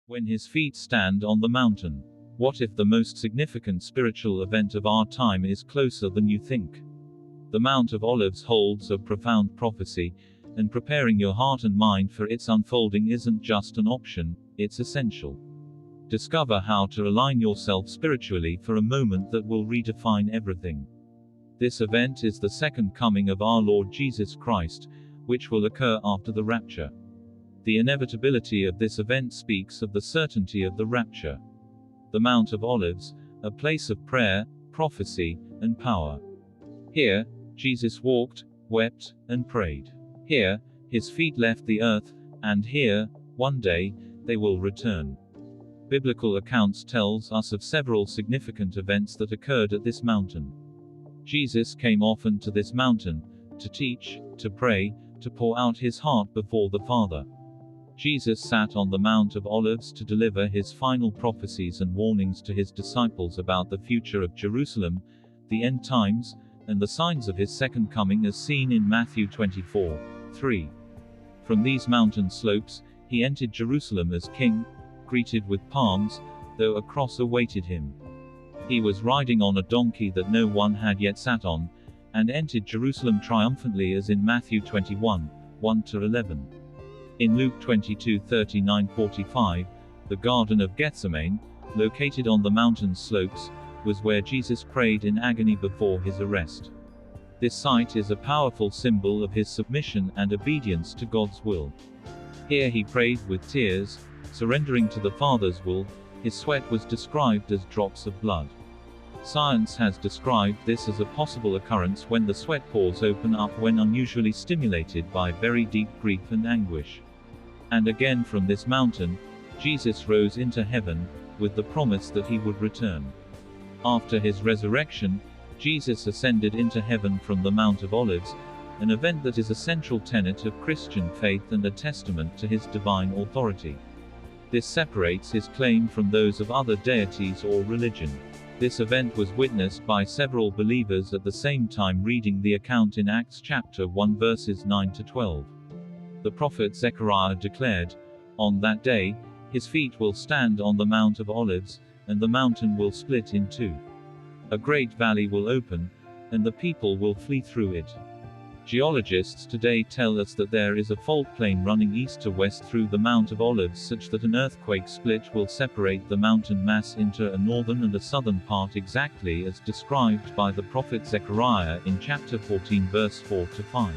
When his feet stand on the mountain. What if the most significant spiritual event of our time is closer than you think? The Mount of Olives holds a profound prophecy, and preparing your heart and mind for its unfolding isn't just an option, it's essential. Discover how to align yourself spiritually for a moment that will redefine everything. This event is the second coming of our Lord Jesus Christ, which will occur after the rapture. The inevitability of this event speaks of the certainty of the rapture. The Mount of Olives, a place of prayer, prophecy, and power. Here, Jesus walked, wept, and prayed. Here, his feet left the earth, and here, one day, they will return. Biblical accounts tells us of several significant events that occurred at this mountain. Jesus came often to this mountain, to teach, to pray, to pour out his heart before the Father. Jesus sat on the Mount of Olives to deliver his final prophecies and warnings to his disciples about the future of Jerusalem, the end times, and the signs of his second coming as seen in Matthew 24:3. From these mountain slopes, he entered Jerusalem as king, greeted with palms, though a cross awaited him. He was riding on a donkey that no one had yet sat on, and entered Jerusalem triumphantly as in Matthew 21:1-11. In Luke 22:39-45, the Garden of Gethsemane, located on the mountain slopes, was where Jesus prayed in agony before his arrest. This site is a powerful symbol of his submission and obedience to God's will. Here he prayed with tears, surrendering to the Father's will. His sweat was described as drops of blood. Science has described this as a possible occurrence when the sweat pores open up when unusually stimulated by very deep grief and anguish. And again from this mountain, Jesus rose into heaven, with the promise that he would return. After his resurrection, Jesus ascended into heaven from the Mount of Olives, an event that is a central tenet of Christian faith and a testament to his divine authority. This separates his claim from those of other deities or religion. This event was witnessed by several believers at the same time reading the account in Acts chapter 1 verses 9-12. The prophet Zechariah declared, "On that day, his feet will stand on the Mount of Olives, and the mountain will split in two. A great valley will open, and the people will flee through it." Geologists today tell us that there is a fault plane running east to west through the Mount of Olives such that an earthquake split will separate the mountain mass into a northern and a southern part exactly as described by the prophet Zechariah in chapter 14 verse 4-5.